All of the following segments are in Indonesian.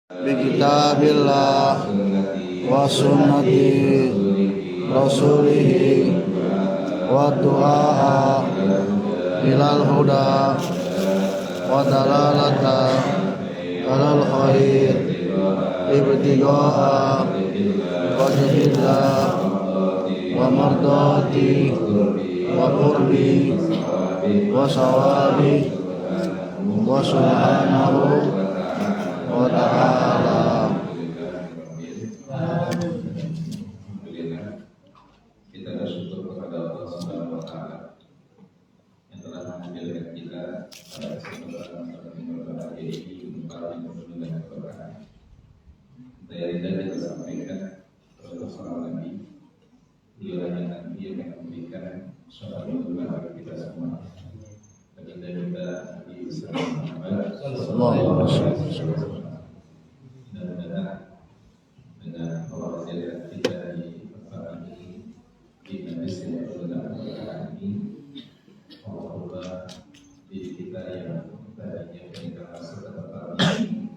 bi kitabillah wa sunnati rasulih wa du'a ilal huda wa dalalata alal khair ibtigaa wajhillah wa mardati wa qurbi wa sawabi wa subhanahu wa ta'ala. Kita bersyukur kepada Allah Subhanahu wa taala yang telah mengajarkan kita pada kesempatan berbahagia ini untuk para penuntut dan keberkahan. Dari kita sampaikan kepada seorang Nabi, dia yang Nabi yang memberikan syafaat kepada kita semua. Baginda kita Nabi sallallahu alaihi wasallam. Dengan Allah menjadikan kita di tempat ini di majlis yang berbahagia ini, Allah diri kita yang tadinya ketika masuk ke tempat ini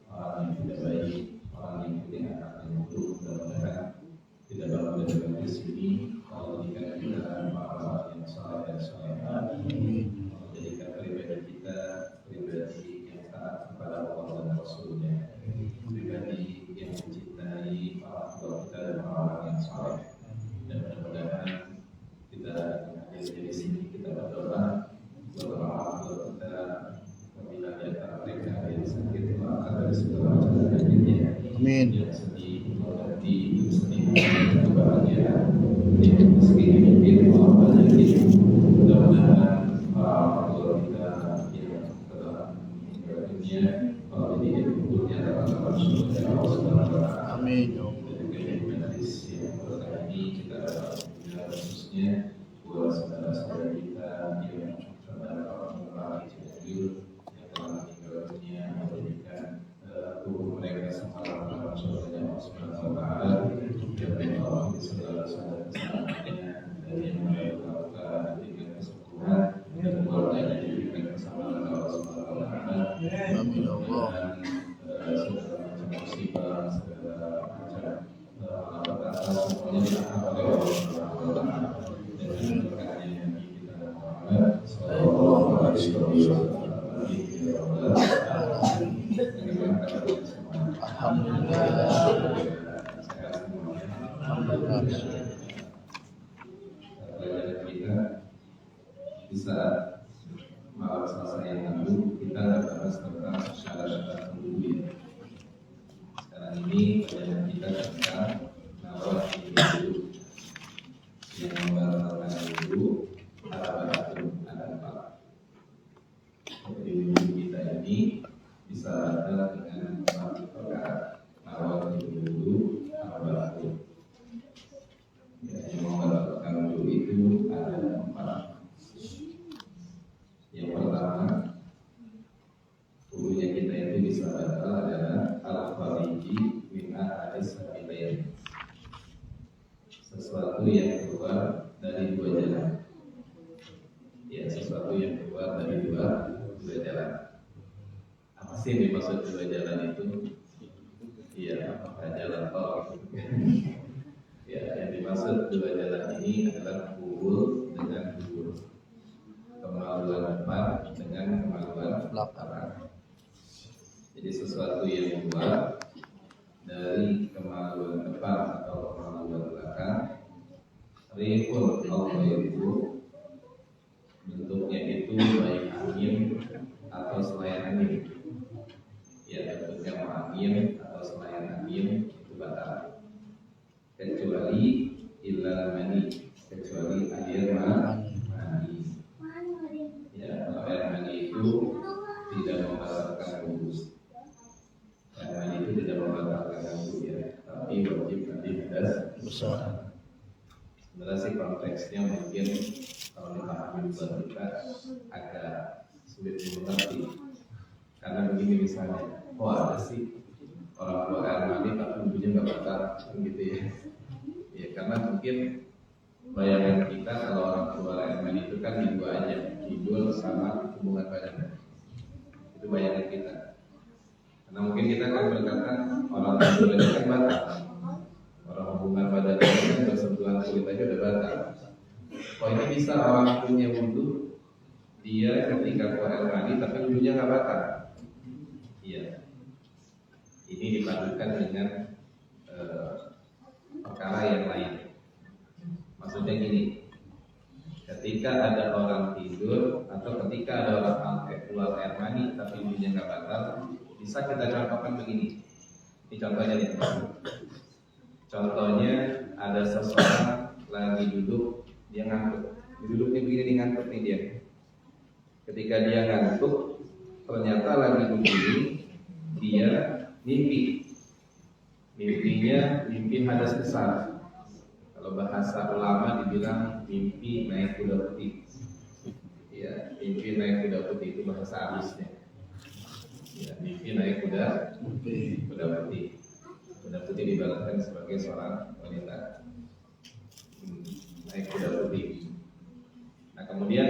orang yang tidak baik, orang yang tidak akan buruk, mudah-mudahan tidak dalam dari majlis ini Allah jadikan kita orang yang saleh dan salehah, menjadikan pribadi kita pribadi yang taat kepada Allah dan Rasulnya, pribadi yang mencintai orang tua kita dan orang yang saleh. Dan mudah-mudahan kita di sini kita berdoa untuk orang tua kita apabila di antara mereka ada yang sakit, maka dari segala macam penyakitnya, Amin. yang sedih, mengerti, sedih, kebahagiaan, yang meski mimpi Allah banyak. Mudah-mudahan orang tua kita yang telah meninggal dunia, kalau ini kuburnya dalam surga Allah Subhanahu wa taala. Amin. Khususnya buat saudara-saudara kita yang saudara orang-orang yang telah meninggal dunia, memberikan tubuh mereka semalam dalam surga Allah Subhanahu wa taala. Dan Allah saudara-saudara semuanya dari yang melakukan diberikan kesembuhan dan keluarganya diberikan keselamatan Allah Subhanahu wa taala. Amin Allah. Segala macam musibah, segala macam malapetaka semuanya diangkat oleh Allah Subhanahu wa taala. Dan berkatnya Nabi kita Muhammad sallallahu alaihi wasallam. Kita di saat malam Selasa yang lalu kita membahas tentang syarat-syarat wudhu. Sekarang ini pelajaran kita tentang nawat wudhu. Yang membatalkan wudhu ada empat. Jadi wudhu kita ini bisa ada dengan empat perkara. Nawat wudhu arba'atun. Yang membatalkan wudhu itu ada empat. Yang pertama, wudhunya kita itu bisa batal adalah al-khariji min ahadits sabilain, sesuatu yang keluar dari dua jalan. Ya, sesuatu yang keluar dari dua jalan. Apa sih yang dimaksud dua jalan itu? Iya, apakah jalan tol? Ya, yang dimaksud dua jalan ini adalah kubur dengan kubur, kemaluan depan dengan kemaluan belakang. Jadi sesuatu yang keluar dari kemaluan depan atau kemaluan belakang, rihun al-ghaibu, bentuknya itu baik angin atau selain angin. Ya, bentuknya angin atau selain angin itu batal. Kecuali ilal mani, kecuali air mani. Ya, kalau air mani itu tidak membatalkan wudhu. Air mani itu tidak membatalkan wudhu ya, tapi wajib nanti hadas besar. Sebenarnya sih konteksnya mungkin kalau dipahami buat kita agak sulit dimengerti. Karena begini misalnya, ada sih orang keluar air mani tapi wudhunya nggak batal, gitu ya. Ya karena mungkin bayangan kita kalau orang keluar air mani itu kan hidul aja, hidul sama hubungan badan. Itu bayangan kita. Karena mungkin kita akan berkata orang tidur aja kan batal, orang hubungan badan aja kan bersentuhan kulit aja udah batal. Kalau ini bisa orang punya wudhu, dia ketika keluar air mani tapi wudhunya nggak batal. Iya, ini dipadukan dengan perkara yang lain. Maksudnya gini, ketika ada orang tidur atau ketika ada orang keluar air mani tapi wudhunya nggak batal, bisa kita contohkan begini. Ini contohnya nih. Contohnya ada seseorang lagi duduk, dia ngantuk. Duduknya begini ngantuk nih dia. Ketika dia ngantuk, ternyata lagi begini dia mimpi. Mimpinya mimpi hadas besar. Kalau bahasa ulama dibilang mimpi naik kuda putih. Ya, mimpi naik kuda putih itu bahasa halusnya. Ya, mimpi naik kuda putih. Kuda putih diibaratkan sebagai seorang wanita naik kuda putih. Nah kemudian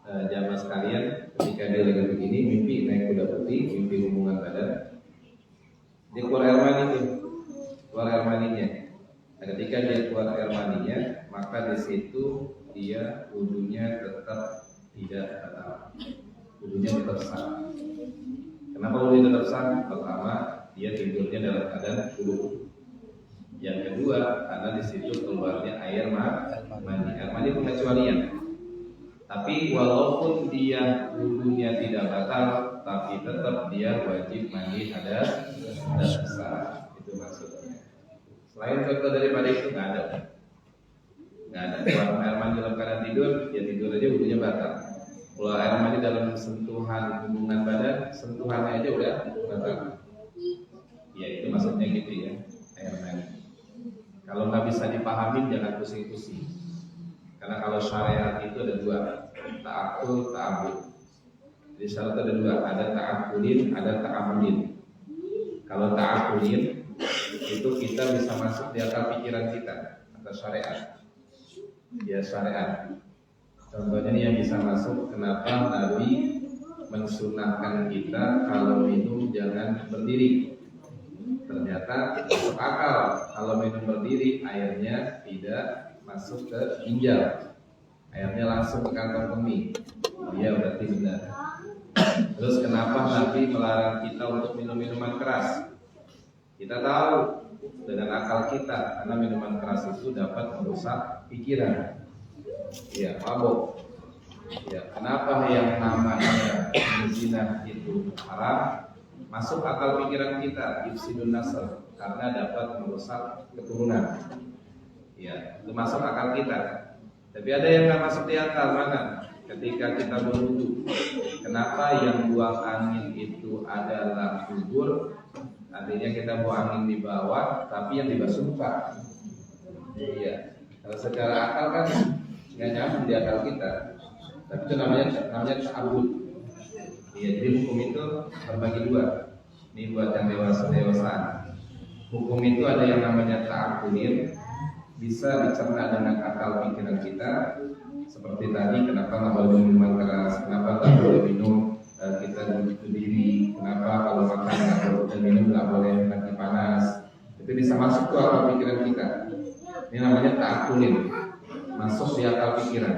jamaah sekalian, ketika dia lagi begini mimpi naik kuda putih, mimpi hubungan badan, dia keluar air mani tuh, keluar air maninya. Nah, ketika dia keluar air maninya, maka di situ dia wudhunya tetap tidak batal, wudhunya tetap sah. Kenapa wudhunya tetap sah? Pertama, dia tidurnya dalam keadaan wudhu. Yang kedua, karena di situ keluarnya air mani. Air mani pengecualian. Tapi walaupun dia wudhunya tidak batal, tapi tetap dia wajib mandi hadas besar. Itu maksudnya. Selain contoh daripada itu nggak ada. Keluar air mani dalam keadaan tidur, ya tidur aja wudhunya batal. Keluar air mani dalam sentuhan hubungan badan, sentuhannya aja udah batal. Ya itu maksudnya gitu ya, air mani. Kalau nggak bisa dipahami jangan pusing-pusing. Karena kalau syariat itu ada dua, ta'akul, ta'abud. Jadi syarat ada dua, ada ta'akulin, ada ta'amudin. Kalau ta'akulin itu kita bisa masuk di akal pikiran kita atau syariat. Ya syariat. Contohnya nih yang bisa masuk, kenapa Nabi mensunahkan kita kalau minum jangan berdiri. Ternyata masuk akal, kalau minum berdiri airnya tidak masuk ke ginjal, airnya langsung ke kantong kemih. Iya berarti benar. Terus kenapa Nabi melarang kita untuk minum minuman keras? Kita tahu dengan akal kita, karena minuman keras itu dapat merusak pikiran. Ya mabuk. Ya kenapa yang namanya zina itu haram? Masuk akal pikiran kita, ifsidun nasl, karena dapat merusak keturunan. Ya, itu masuk akal kita. Tapi ada yang nggak masuk di akal, mana? Ketika kita berwudu, kenapa yang buang angin itu adalah kubur? Artinya kita buang angin di bawah, tapi yang dibasuh bukan. Iya. Kalau secara akal kan nggak nyambung di akal kita. Tapi itu namanya ta'abud. Iya, jadi hukum itu terbagi dua. Ini buat yang dewasa-dewasaan. Hukum itu ada yang namanya ta'abudin, bisa dicerna dengan akal pikiran kita. Seperti tadi, kenapa nggak boleh minuman keras, kenapa nggak boleh minum kita duduk berdiri, kenapa kalau makan nggak boleh minum nggak boleh lagi panas. Itu bisa masuk ke akal pikiran kita. Ini namanya ta'abudin, masuk di akal pikiran.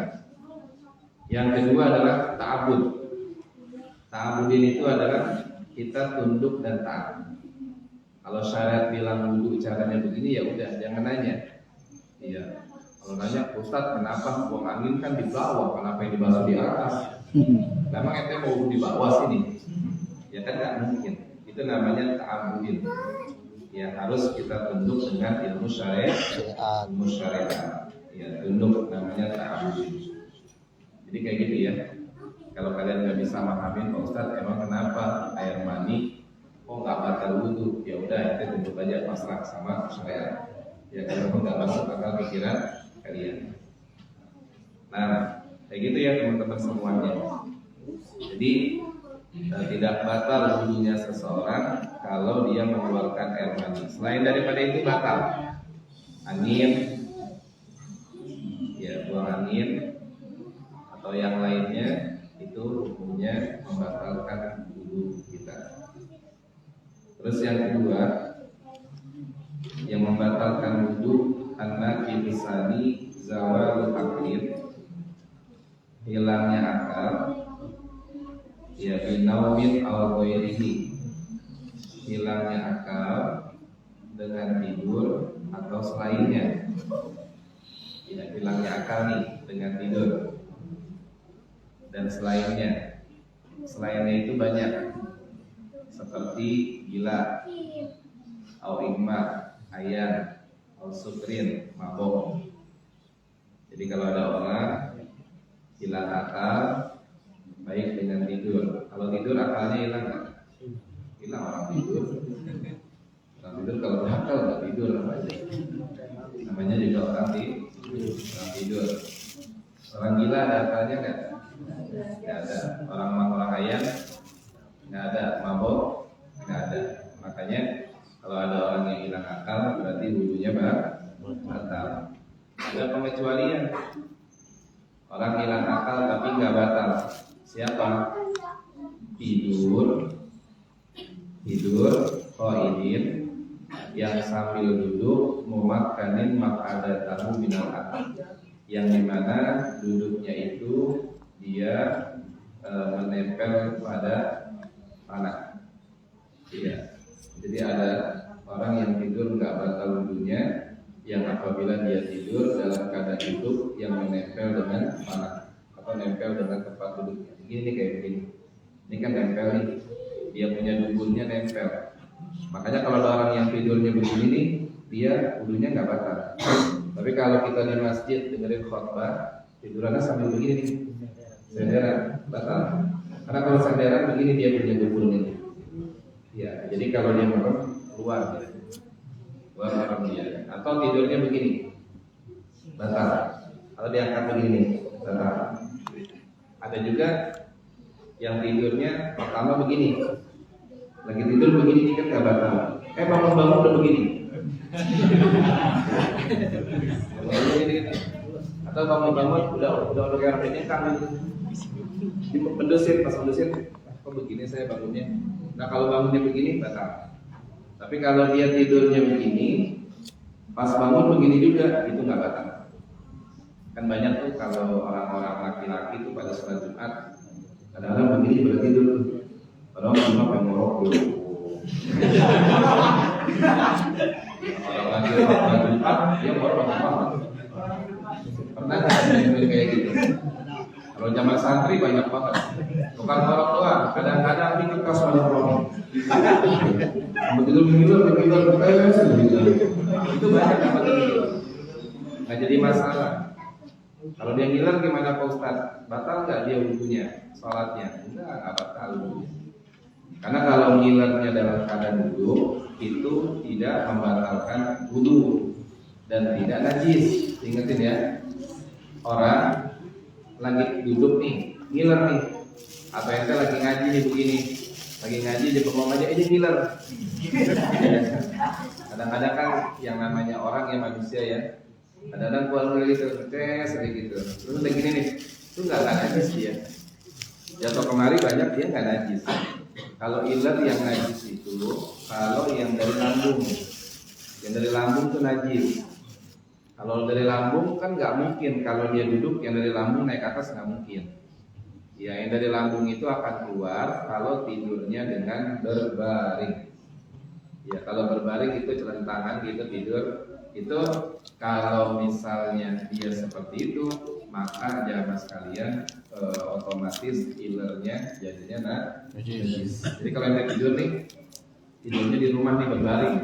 Yang kedua adalah ta'abud. Ta'abudin itu adalah kita tunduk dan taat. Kalau syariat bilang wudhu caranya begini, ya udah jangan nanya. Iya. Kalau nanya, Ustadz kenapa buang angin kan di bawah, kenapa yang dibasuh di atas? Memang ente mau di bawah sini? Ya kan nggak mungkin. Itu namanya ta'abudin. Ya harus kita tunduk dengan ilmu syariat. Ilmu syariat. Ya tunduk namanya ta'abudin. Jadi kayak gitu ya. Kalau kalian nggak bisa memahamin, Pak Ustadz, emang kenapa air mani kok nggak batal wudhu? Ya udah, itu tunduk aja pasrah sama syariat. Ya kalau nggak masuk akal pikiran kalian. Nah, kayak gitu ya teman-teman semuanya. Jadi tidak batal wudhunya seseorang kalau dia mengeluarkan air mani. Selain daripada itu batal angin, ya buang angin atau yang lainnya. Itu hukumnya membatalkan wudhu kita. Terus yang kedua, yang membatalkan wudu an-nafi lisani zawal aqlid, hilangnya akal, ya binaumin aw ghairihi, hilangnya akal dengan tidur atau selainnya. Ya, hilangnya akal nih dengan tidur dan selainnya. Selainnya itu banyak, seperti gila, au igma, ayan, au sukrin, mabok. Jadi kalau ada orang hilang akal baik dengan tidur. Kalau tidur akalnya hilang nggak? Hilang orang tidur. Orang tidur kalau berakal nggak tidur namanya. Namanya juga orang tidur. Orang gila ada akalnya nggak? Nggak ada. Orang ayan nggak ada. Mabok nggak ada. Makanya kalau ada orang yang hilang akal berarti wudunya batal. Ada pengecualian. Orang hilang akal tapi nggak batal. Siapa? Tidur qaidin yang sambil duduk memakanin makadatahu minal akal, yang dimana duduknya itu dia menempel pada tanah. Iya. Jadi ada orang yang tidur nggak batal wudunya, yang apabila dia tidur dalam keadaan duduk yang menempel dengan tanah atau nempel dengan tempat duduknya. Ini kayak begini. Ini kan nempel nih. Dia punya duburnya nempel. Makanya kalau ada orang yang tidurnya begini nih, dia wudunya nggak batal. Tapi kalau kita di masjid dengerin khutbah, tidurannya sambil begini nih, senderan batal. Karena kalau senderan begini dia punya duburnya. Ya, jadi kalau dia merem keluar gitu. Keluar orang dia. Atau tidurnya begini, batal. Kalau diangkat begini, batal. Ada juga yang tidurnya pertama begini, lagi tidur begini kan nggak batal. Bangun-bangun udah begini. Atau bangun-bangun udah kayak orang ini kan mendesit, pas mendesit, kok begini saya bangunnya. Nah kalau bangunnya begini batal. Tapi kalau dia tidurnya begini, pas bangun begini juga, itu nggak batal. Kan banyak tuh kalau orang-orang laki-laki tuh pada sholat Jumat kadang-kadang begini pada tidur. Padahal cuma pengorok dulu. Orang lagi sholat Jumat dia ngorok apa? Pernah nggak ada kayak gitu? Kalau zaman santri banyak banget. Bukan ngorok doang, kadang-kadang ikut kas ngorok. Begitu itu banyak apa gitu. Nggak jadi masalah. Kalau dia ngiler gimana Pak Ustaz? Batal nggak dia wudunya, sholatnya? Nggak batal wudunya. Karena kalau ngilernya dalam keadaan wudu itu tidak membatalkan wudu dan tidak najis. Ingetin ya, orang lagi duduk nih, ngiler nih, atau ente lagi ngaji nih begini, lagi ngaji dia bengong aja, ini ngiler. Kadang-kadang kan yang namanya orang yang manusia ya, kadang-kadang keluar gitu, sedikit gitu. Terus udah gini nih, itu nggak najis dia. Jatuh kemari banyak dia nggak najis. Kalau iler yang najis itu, kalau yang dari lambung tuh najis. Kalau dari lambung kan nggak mungkin, kalau dia duduk yang dari lambung naik ke atas nggak mungkin. Ya yang dari lambung itu akan keluar kalau tidurnya dengan berbaring. Ya kalau berbaring itu celentangan gitu tidur. Itu kalau misalnya dia seperti itu, maka jamaah sekalian otomatis ilernya jadinya najis. Jadi kalau yang tidur nih, tidurnya di rumah nih berbaring,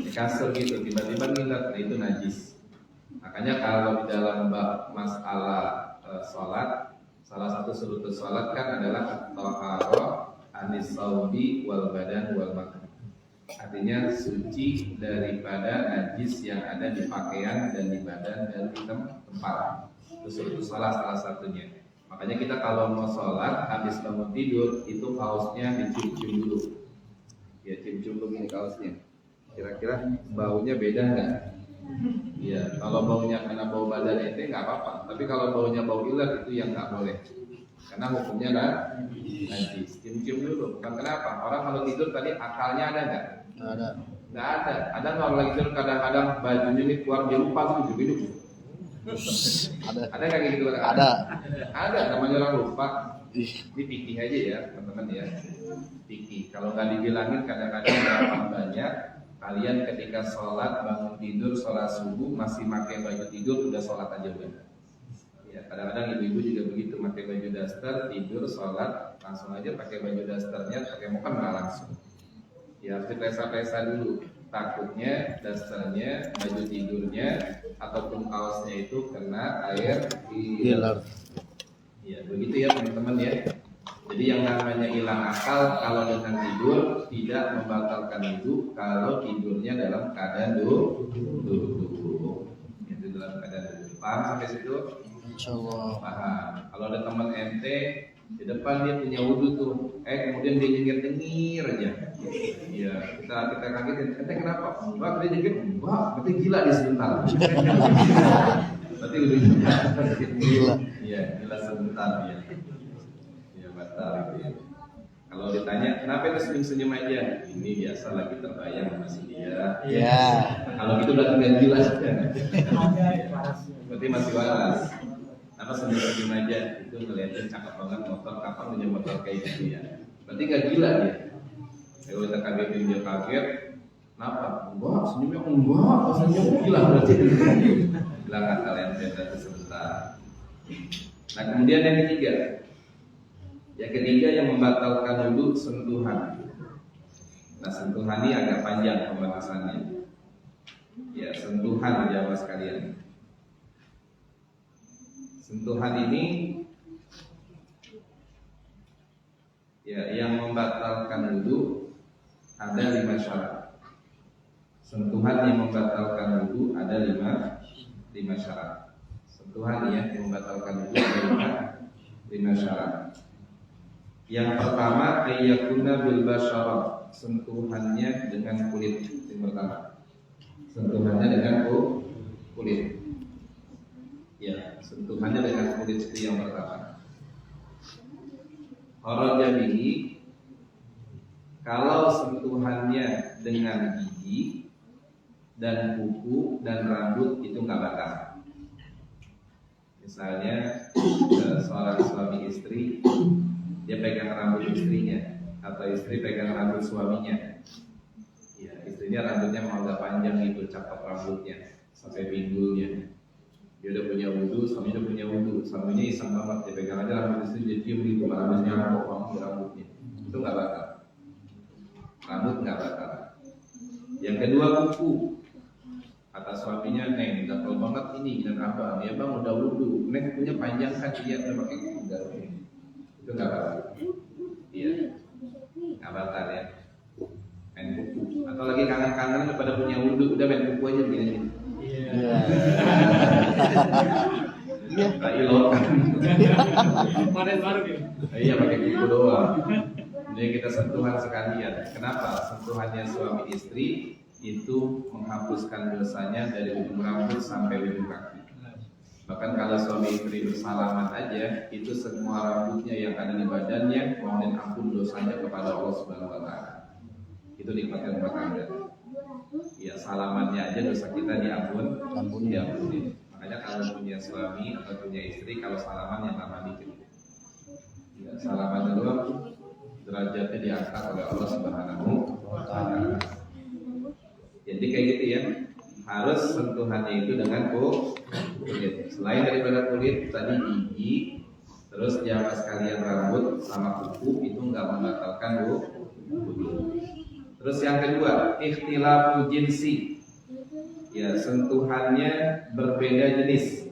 di kasur gitu, tiba-tiba ngiler, nah itu najis. Makanya kalau di dalam bab masalah sholat, salah satu surut sholat kan adalah at-taharah anis saubi wal badan wal makan. Artinya suci daripada najis yang ada di pakaian dan di badan dan di tempat. Itu surut sholat salah satunya. Makanya kita kalau mau sholat habis bangun tidur itu kaosnya dicium-cium dulu. Ya cium-cium begini kaosnya. Kira-kira baunya beda nggak? Iya, kalau baunya karena bau badan ente nggak apa-apa. Tapi kalau baunya bau iler itu yang nggak boleh. karena hukumnya najis. Cium-cium dulu, bukan kenapa? Orang kalau tidur tadi akalnya ada nggak? Ada. Nggak ada. Ada nggak orang lagi tidur kadang-kadang bajunya ini keluar dia lupa tuh hidup. Ada. Ada nggak kayak gitu? Ada. Ada, namanya orang lupa. Ih, Ini fikih aja ya teman-teman ya. Fikih. Kalau nggak dibilangin kadang-kadang berapa banyak kalian ketika sholat bangun tidur sholat subuh masih pakai baju tidur udah sholat aja udah. Ya kadang-kadang ibu-ibu juga begitu pakai baju daster tidur sholat langsung aja pakai baju dasternya pakai mokan nggak langsung. Ya harus dipesa-pesa dulu. Takutnya dasternya baju tidurnya ataupun kaosnya itu kena air Gilar. Ya begitu ya teman-teman ya. Jadi yang namanya hilang akal kalau dengan tidur tidak membatalkan wudhu kalau tidurnya dalam keadaan duduk. Itu dalam keadaan duduk. Paham sampai situ? Insyaallah. Paham. Kalau ada teman ente di depan dia punya wudhu tuh, kemudian dia nyengir aja. Ya kita kagetin. Ente kenapa? Mbak dia nyengir. Wah berarti gila dia sebentar. Berarti udah Gila. Iya, gila sebentar ya. Ya batal gitu ya. Kalau ditanya, kenapa itu senyum-senyum aja? Ini biasa lagi terbayang sama si dia. Ya. Kalau gitu udah tinggal gila saja. Berarti masih waras. Kenapa senyum-senyum aja? Itu ngeliatin cakep banget motor, kapan punya motor kayak gitu ya. Berarti gak gila dia. Kalau kita kagetin dia kaget, kenapa? Enggak, senyumnya enggak, senyumnya gila berarti. Bilang kalian berarti sebentar. Nah kemudian yang ketiga, yang membatalkan wudhu sentuhan. Nah sentuhan ini agak panjang pembahasannya. Ya sentuhan jamaah sekalian. Sentuhan ini ya yang membatalkan wudhu ada 5 syarat. Sentuhan yang membatalkan wudhu ada 5 syarat. Sentuhan ya yang membatalkan wudhu ada 5 syarat. Yang pertama ayyakuna bil basyarah, sentuhannya dengan kulit. Yang pertama sentuhannya dengan kulit. Ya sentuhannya dengan kulit itu yang pertama. Kharaja bihi, kalau sentuhannya dengan gigi dan kuku dan rambut itu nggak batal. Misalnya seorang suami istri dia pegang rambut istrinya atau istri pegang rambut suaminya. Ya, istrinya rambutnya mau agak panjang gitu, cakep rambutnya sampai pinggulnya. Dia udah punya wudhu, suaminya udah punya wudhu, suaminya iseng banget dia pegang aja rambut istri dia cium gitu, rambutnya ngomong rambutnya. Itu nggak batal. Rambut nggak batal. Yang kedua kuku. Kata suaminya, Neng, gatel banget ini dan abang. Ya bang udah wudhu, Neng kukunya panjang kan dia udah pakai kuku garu. Itu nggak batal. Iya, nggak batal ya. Main kuku. Atau lagi kangen-kangen pada punya wudhu, udah main kuku aja begini. Iya. Tak ilokan. Iya pakai kuku doang. Jadi kita sentuhan sekalian. Kenapa? Sentuhannya suami istri itu menghapuskan dosanya dari ujung rambut sampai ujung kaki. Bahkan kalau suami istri bersalaman aja, itu semua rambutnya yang ada di badannya mohon ampun dosanya kepada Allah Subhanahu wa taala. Itu nikmatnya rumah tangga. Ya salamannya aja dosa kita diampuni. Makanya kalau punya suami atau punya istri kalau salaman yang lama dikit. Ya, salaman doang derajatnya diangkat oleh Allah Subhanahu wa taala. Jadi kayak gitu ya. Harus sentuhannya itu dengan kulit. Selain daripada kulit tadi gigi, terus jamaah sekalian rambut sama kuku itu enggak membatalkan wudhu. Terus yang kedua, ikhtilafu jinsi. Ya, sentuhannya berbeda jenis.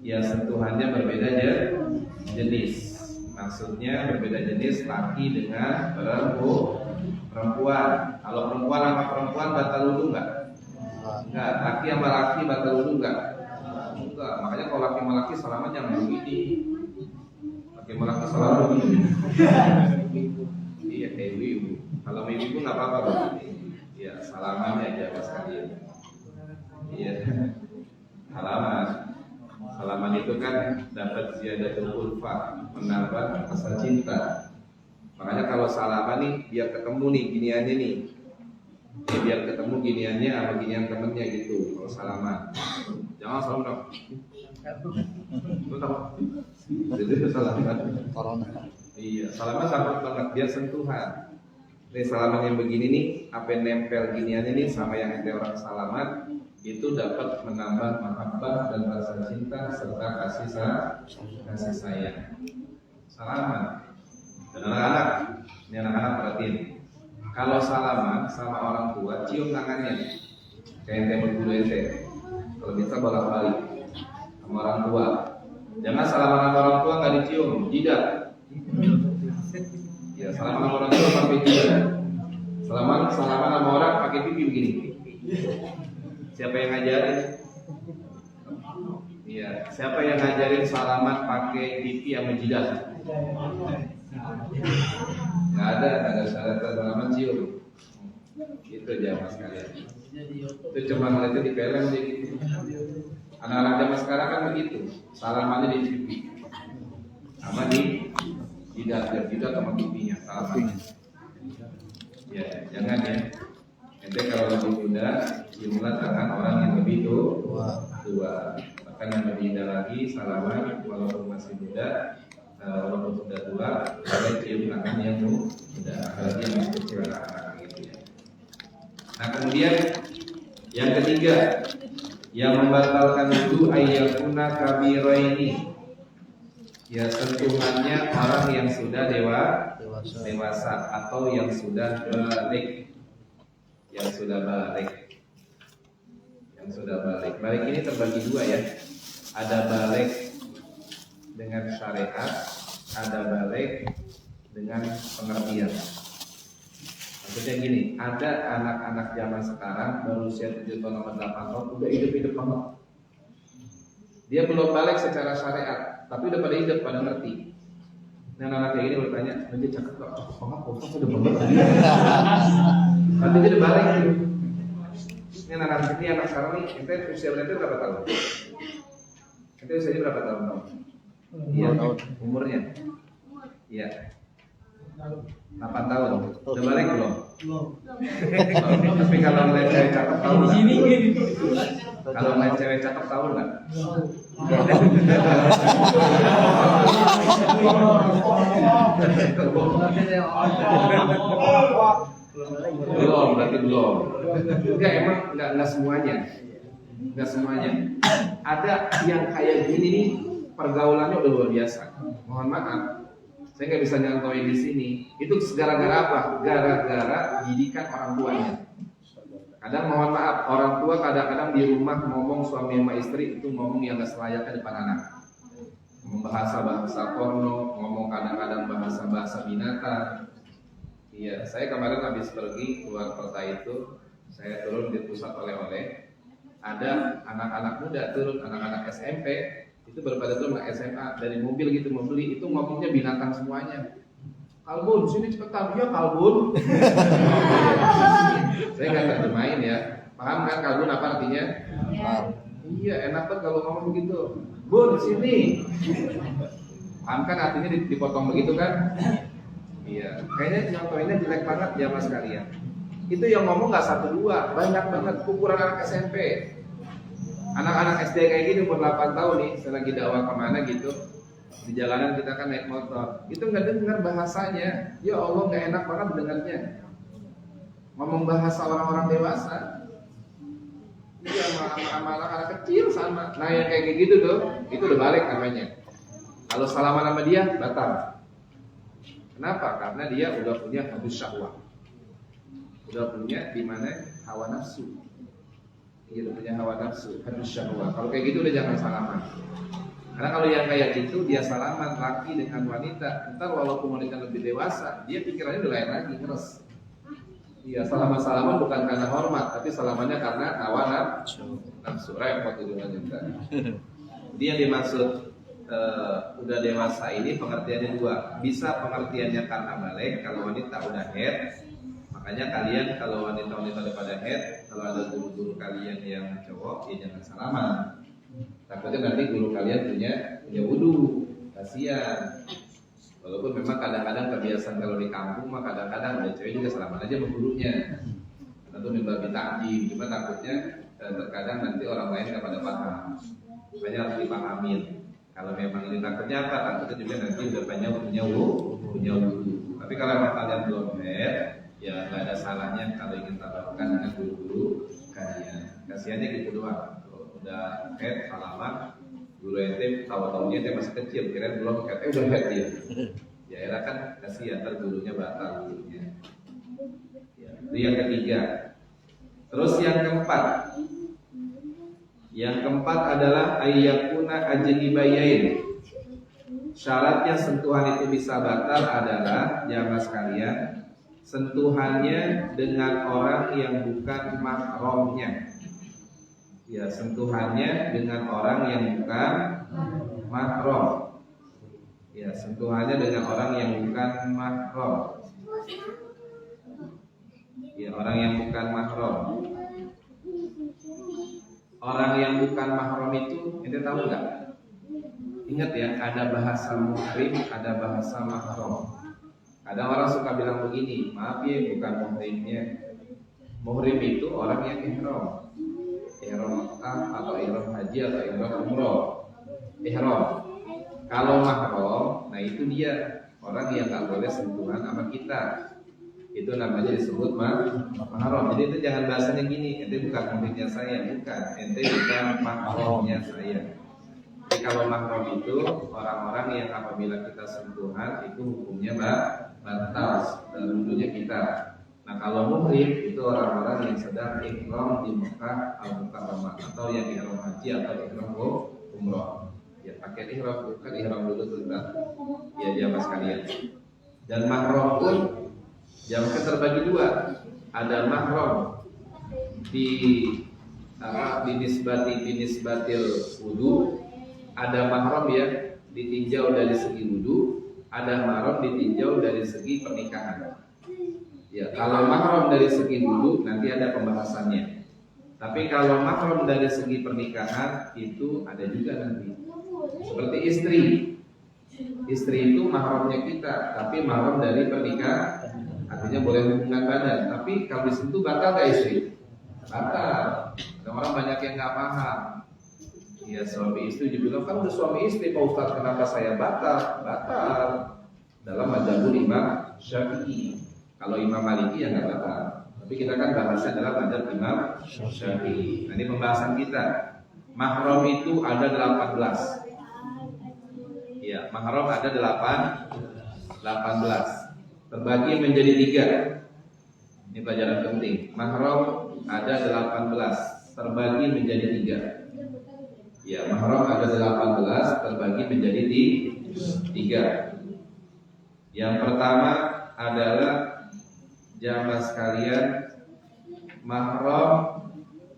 Ya, sentuhannya berbeda jenis. Maksudnya berbeda jenis laki dengan perempuan. Kalau perempuan sama perempuan batal wudhu enggak? Enggak. Laki sama laki batal wudhu enggak? Enggak. Makanya kalau laki sama laki salaman jangan begini. Laki sama laki salaman begini. Iya kayak ibu. Kalau ibu nggak apa-apa. Iya salamannya aja mas kalian. Iya salaman. Salaman itu kan dapat ziyadatul ulfa, menambah rasa cinta. Makanya kalau salaman nih biar ketemu nih giniannya nih. Biar ketemu giniannya sama ginian temennya gitu kalau salaman. Jangan salam dong. Itu tahu? Itu salaman. Corona. Iya, salaman sangat banget biar sentuhan. Nih salaman yang begini nih, apa yang nempel giniannya nih sama yang ente orang salaman itu dapat menambah mahabbah dan rasa cinta serta kasih sayang. Salaman. Dan anak-anak, ini anak-anak perhatiin. Kalau salaman sama orang tua, cium tangannya. Kayak ente berguru ente. Kalau bisa bolak-balik sama orang tua. Jangan salaman sama orang tua nggak dicium, jidat. Ya, salaman sama orang tua pakai jidat. Salaman sama orang pakai pipi begini. Siapa yang ngajarin? Iya, siapa yang ngajarin salaman pakai pipi sama jidat? Nggak ada syarat salaman cium. Itu aja mas kalian. Itu cuma ngeliatnya di film aja gitu. Anak-anak zaman sekarang kan begitu, salamannya di pipi, sama di jidat sama pipinya salaman. Ya, jangan ya. Ente kalau lebih muda, ciumlah tangan orang yang lebih tua. Bahkan yang lebih muda lagi, salaman walaupun masih muda, walaupun sudah tua, boleh cium tangan yang muda. Apalagi yang masih kecil anak-anak gitu ya. Nah kemudian yang ketiga, yang membatalkan wudu ayyakuna kabiraini. Ya sentuhannya orang yang sudah dewasa atau yang sudah balik. Yang sudah balik. Balik ini terbagi dua ya. Ada balik dengan syariat, ada balik dengan pengertian. Maksudnya gini, ada anak-anak zaman sekarang baru usia 7 tahun atau 8 tahun udah hidup banget. Dia belum balik secara syariat, tapi udah pada hidup, pada ngerti. Nah anak kayak gini bertanya, dia cakep kok, cakep banget, kok sudah banget. Nanti dia udah balik gitu. Ini anak sekarang nih, ente usia berapa tahun? Ente usianya berapa tahun? Iya, umurnya? Iya. 8 tahun. Udah balik belum? Tapi kalau ngeliat cewek cakep tahu nggak? Kalau ngeliat cewek cakep tahu nggak? Belum, berarti belum. Enggak, emang enggak semuanya. Enggak semuanya. Ada yang kayak gini nih, pergaulannya udah luar biasa. Mohon maaf, saya nggak bisa nyontohin di sini. Itu gara-gara apa? Gara-gara didikan orang tuanya. Kadang mohon maaf, orang tua kadang-kadang di rumah ngomong suami sama istri itu ngomong yang nggak selayaknya depan anak. Ngomong bahasa porno, ngomong kadang-kadang bahasa binatang. Iya, saya kemarin habis pergi keluar kota itu, saya turun di pusat oleh-oleh. Ada anak-anak muda turun, anak-anak SMP. Itu berpada turun SMA dari mobil gitu mau beli, itu ngomongnya binatang semuanya. Kalbun, sini cepetan, ya kalbun. Saya nggak terjemahin ya. Paham kan kalbun apa artinya? Iya, enak banget kalau ngomong begitu. Bun, sini. Paham kan artinya dipotong begitu kan? Iya, kayaknya nyontoinnya jelek banget ya mas kalian. Itu yang ngomong nggak 1-2, banyak banget ukuran anak SMP. Anak-anak SD kayak gini umur 8 tahun nih, saya lagi dakwah kemana gitu, di jalanan kita kan naik motor, itu nggak dengar bahasanya, ya Allah nggak enak banget dengarnya. Ngomong bahasa orang-orang dewasa, iya sama anak kecil sama. Nah yang kayak gitu tuh, itu udah balik namanya. Kalau salaman sama dia batal. Kenapa? Karena dia udah punya hadus syahwat, udah punya di mana hawa nafsu. Dia udah punya hawa nafsu, hadus syahwat. Kalau kayak gitu udah jangan salaman. Karena kalau yang kayak gitu dia salaman laki dengan wanita, ntar walaupun wanita lebih dewasa, dia pikirannya udah lain lagi, ngeres. Iya, salaman bukan karena hormat, tapi salamannya karena hawa nafsu. Repot itu wanita. Dia dimaksud udah dewasa ini pengertiannya dua. Bisa pengertiannya karena balik, kalau wanita udah head. Makanya kalian kalau wanita udah pada head, kalau ada guru-guru kalian yang cowok, ya jangan salaman. Takutnya nanti guru kalian punya wudhu, kasihan. Walaupun memang kadang-kadang kebiasaan kalau di kampung mah kadang-kadang ada cewek juga salaman aja sama gurunya. Atau mimba ta'dim, cuma takutnya terkadang nanti orang lain nggak pada paham. Makanya harus dipahamin. Kalau memang ini takutnya apa? Takutnya juga nanti udah banyak punya wudhu. Tapi kalau memang kalian belum head, ya nggak ada salahnya kalau ingin tabarkan dengan guru-guru kalian. Kasihannya gitu doang. Kalau udah head salaman, guru ente tahu-tahunya ente masih kecil, kira belum head, udah head dia. Ya era kan kasihan, ntar gurunya batal gurunya. Ya, itu yang ketiga. Terus yang keempat. Yang keempat adalah ayyakuna ajnibayain. Syaratnya sentuhan itu bisa batal adalah jamaah sekalian, sentuhannya dengan orang yang bukan mahramnya. Ya, sentuhannya dengan orang yang bukan mahram. Ya, sentuhannya dengan orang yang bukan mahram. Ya, orang yang bukan mahram. Orang yang bukan mahram itu, ente tahu nggak? Ingat ya, ada bahasa muhrim, ada bahasa mahram. Ada orang suka bilang begini, maaf ya, bukan muhrimnya. Muhrim itu orang yang ihram. Ihram Mekah atau ihram haji atau ihram umroh. Ihram. Kalau mahram, nah itu dia orang yang nggak boleh sentuhan sama kita. Itu namanya disebut mahram. Jadi itu jangan bahasanya gini, ente bukan muhrimnya saya, bukan. Ente bukan mahramnya saya. Jadi kalau mahram itu orang-orang yang apabila kita sentuhan itu hukumnya batal dalam wudhunya kita. Nah kalau muhrim itu orang-orang yang sedang ihram di Mekah al-Mukarramah atau yang ihram haji atau ihram umroh. Ya pakai ihram, bukan ihram dulu sebentar. Ya jamaah sekalian. Dan mahram pun jamaah terbagi dua. Ada mahram di binisbatil wudu, ada mahram ya ditinjau dari segi wudu, ada mahram ditinjau dari segi pernikahan. Ya, kalau mahram dari segi wudu nanti ada pembahasannya. Tapi kalau mahram dari segi pernikahan itu ada juga nanti. Seperti istri. Istri itu mahramnya kita, tapi mahram dari pernikahan. Artinya boleh hubungan badan, tapi kalau disentuh batal gak istri? Batal. Ada orang banyak yang nggak paham. Ya suami istri dibilang kan udah suami istri Pak Ustaz, kenapa saya batal? Batal. Dalam mazhabul Imam Syafi'i. Kalau Imam Maliki ya nggak batal. Tapi kita kan bahasnya adalah mazhab Imam Syafi'i. Nah, ini pembahasan kita. Mahram itu ada 18. Ya, mahram ada 18. Terbagi menjadi 3. Ini pelajaran penting. Mahram ada 18, terbagi menjadi 3. Ya, mahram ada 18, terbagi menjadi 3. Yang pertama adalah jamaah sekalian mahram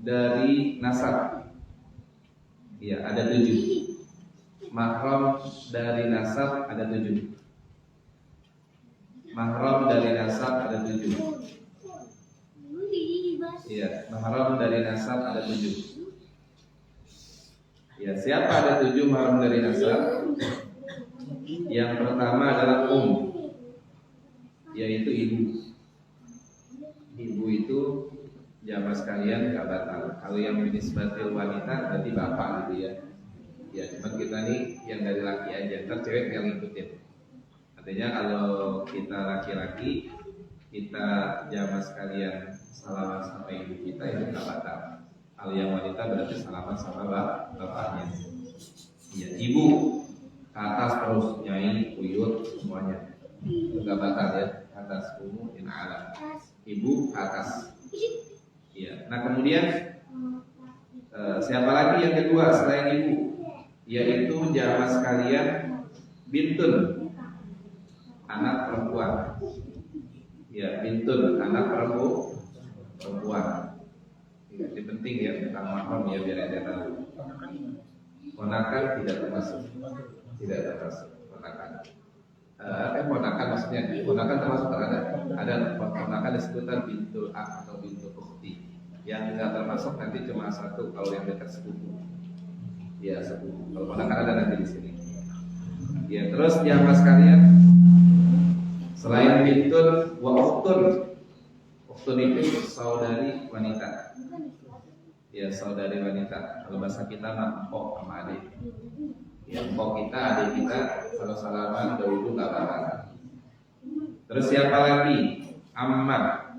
dari nasab. Ya, ada 7. Mahram dari nasab ada 7. Mahram dari nasab ada 7. Iya, mahram dari nasab ada 7. Ya, siapa ada 7 mahram dari nasab? Yang pertama adalah yaitu ibu. Ibu itu jamaah sekalian gak batal. Kalau yang binisbatil wanita berarti bapak gitu ya. Ya, cuma kita nih yang dari laki aja, ntar cewek yang ngikutin. Artinya kalau kita laki-laki, kita jamaah sekalian salaman sama ibu kita itu gak batal. Kalau yang wanita berarti salaman sama bapaknya. Ya, ibu ke atas terus nyai, uyut semuanya. Itu gak batal ya, atas umum in alam. Ibu ke atas. Ya. Nah kemudian siapa lagi yang kedua selain ibu? Yaitu jamaah sekalian bintun, anak perempuan. Ya, bintun, anak perempuan. Ini penting ya tentang mahram ya, biar Anda tahu. Ponakan tidak termasuk. Tidak termasuk ponakan. Ponakan maksudnya, ponakan termasuk ada ponakan disebutkan bintul akh atau bintul ukhti. Yang enggak termasuk nanti cuma satu kalau yang dekat sepupu. Ya, sepupu. Kalau ponakan ada nanti di sini. Ya, terus jamaah sekalian, selain bintun wa ukhtun. Ukhtun itu saudari wanita. Ya, saudari wanita. Kalau bahasa kita mah empok sama adik. Ya, empok kita, adik kita, kalau salaman dahulu enggak apa-apa. Terus siapa lagi? Ammah.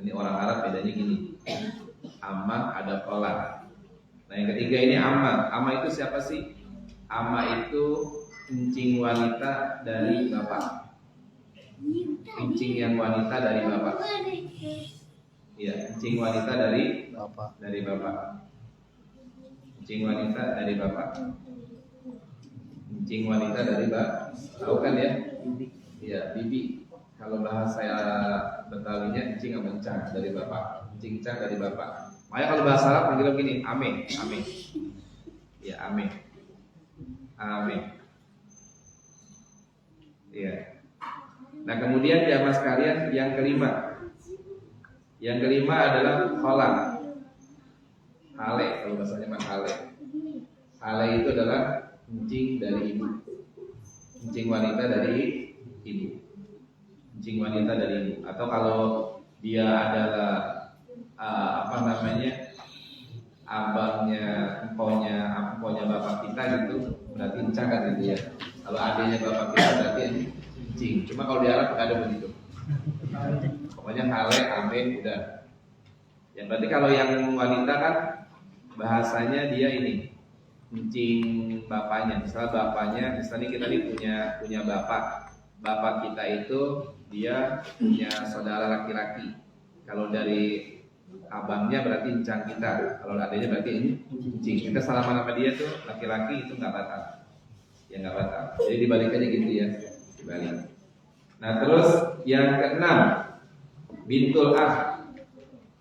Ini orang Arab bedanya gini. Ammah ada kolak. Nah yang ketiga ini amma. Amma itu siapa sih? Amma itu encing wanita dari bapak. Encing yang wanita dari bapak. Iya, encing wanita dari bapak. Encing wanita dari bapak. Encing wanita dari bapak. Tahu kan ya? Iya, bibi. Kalau bahasa Betawinya encing sama encang dari bapak. Encing encang dari bapak. Makanya kalau bahasa Arab panggil begini, ame. Ya, ame. Ya. Nah, kemudian jamaah sekalian yang kelima. Yang kelima adalah khola. Hale, kalau bahasanya mah hale. Hale itu adalah encing dari ibu. Encing wanita dari ibu. Encing wanita dari ibu. Atau kalau dia adalah abangnya, emponya bapak kita gitu, berarti encang kan gitu ya. Kalau adiknya bapak kita berarti encing. Cuma kalau di Arab nggak ada begitu. Pokoknya hale, ame, udah. Ya berarti kalau yang wanita kan bahasanya dia ini encing bapaknya. Misalnya kita nih punya bapak. Bapak kita itu dia punya saudara laki-laki. Kalau dari abangnya berarti encang kita, kalau adanya berarti ini encing. Kita salaman sama dia tuh laki-laki itu nggak batal, ya nggak batal. Jadi dibalikannya gitu ya, dibalik. Nah terus yang keenam, bintul ah.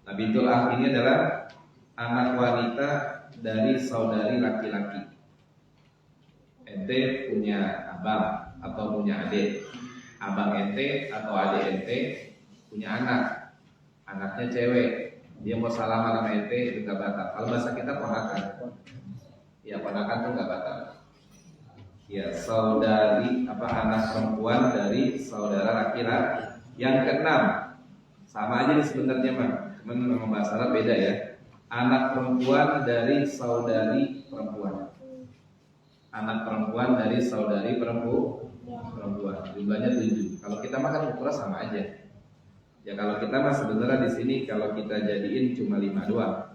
Nah bintul ah ini adalah anak wanita dari saudari laki-laki. Ente punya abang atau punya adik, abang ente atau adik ente punya anak, anaknya cewek. Dia mau salaman sama ente itu gak batal. Kalau bahasa kita ponakan. Ya ponakan tuh gak batal. Ya saudari anak perempuan dari saudara laki-laki. Yang keenam, sama aja nih sebenarnya mah. Cuman memang bahasa Arab beda ya. Anak perempuan dari saudari perempuan. Anak perempuan dari saudari perempuan. Jumlahnya 7. Kalau kita makan ukuran sama aja. Ya kalau kita mah sebenarnya di sini kalau kita jadiin cuma 5 doang.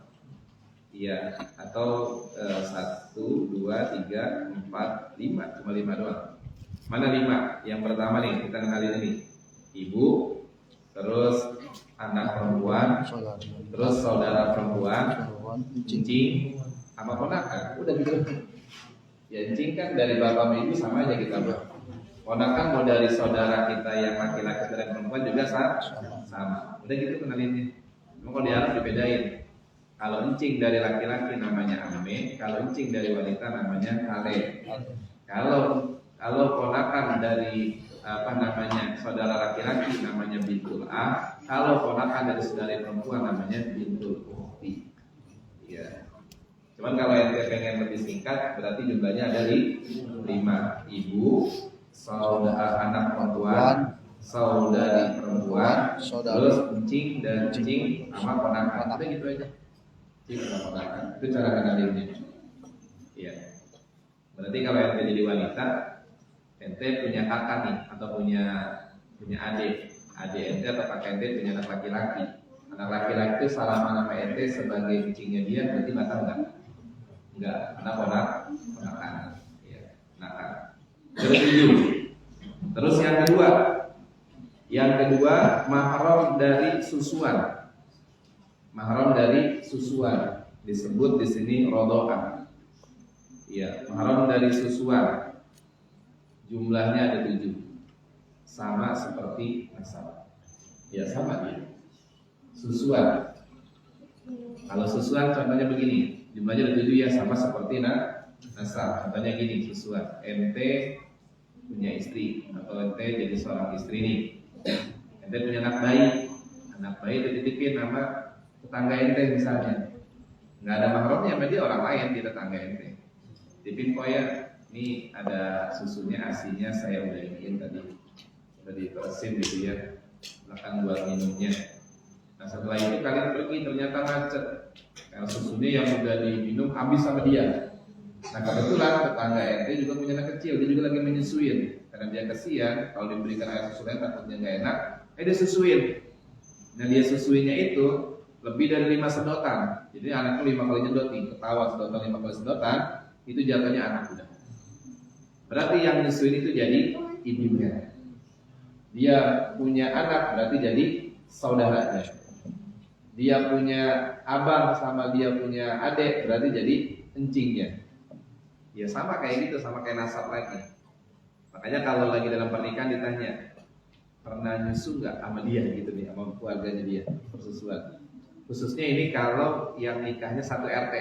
Iya, atau 1, 2, 3, 4, 5, cuma 5 doang. Mana 5? Yang pertama nih kita kenalin ini. Ibu, terus anak perempuan, terus saudara perempuan, encing, sama ponakan. Udah gitu. Ya encing kan dari bapak ibu sama aja kita buat. Ponakan mau dari saudara kita yang laki-laki dan perempuan juga sama. Udah gitu kenalinnya. Cuma kalau di Arab dibedain. Kalau encing dari laki-laki namanya amme, kalau encing dari wanita namanya hale. Kalau ponakan dari saudara laki-laki namanya bintul ah. Kalau ponakan dari saudara perempuan namanya bintul ukhti. Ya. Cuman kalau ente pengen lebih singkat berarti jumlahnya ada 5. Ibu, saudara anak perempuan, saudari perempuan, terus encing dan encing sama ponakan. Udah gitu aja. Encing sama ponakan. Itu cara kenalinnya. Iya. Berarti kalau ente jadi wanita, ente punya kakak nih atau punya adik. Adik ente atau kakak ente punya anak laki-laki. Anak laki-laki itu salaman sama ente sebagai encingnya dia berarti batal enggak? Enggak, karena ponakan. Iya, ponakan. Terus yang kedua mahram dari susuan. Mahram dari susuan disebut di sini rodokan. Ya, mahram dari susuan jumlahnya ada 7, sama seperti nasab. Ya sama dia. Susuan. Kalau susuan contohnya begini, jumlahnya ada 7 ya sama seperti nasab. Contohnya gini, susuan. Ente punya istri atau ente jadi seorang istri nih. Ente punya anak bayi dititipin nama tetangga ente misalnya. Nggak ada mahramnya sama dia, orang lain di tetangga ente. Tipin kok ya, ini ada susunya, asinya saya udah iniin tadi, udah diperesin gitu ya, silakan buat minumnya. Nah setelah itu kalian pergi, ternyata macet karena susunya yang udah diminum habis sama dia. Nah kebetulan tetangga RT juga punya anak kecil, dia juga lagi menyusuin. Karena dia kasihan, kalau diberikan air susu lain takutnya nggak enak, dia susuin. Nah dia susuinnya itu lebih dari 5 sedotan. Jadi anaknya 5 kali nyedot nih, ketawa sedotan 5 kali sedotan, itu jatuhnya anak udah. Berarti yang nyusuin itu jadi ibunya. Dia punya anak berarti jadi saudaranya. Dia punya abang sama dia punya adik berarti jadi encingnya. Ya sama kayak gitu, sama kayak nasab lagi. Makanya kalau lagi dalam pernikahan ditanya, pernah nyusu nggak sama dia gitu nih, sama keluarganya dia, persusuan. Khususnya ini kalau yang nikahnya satu RT.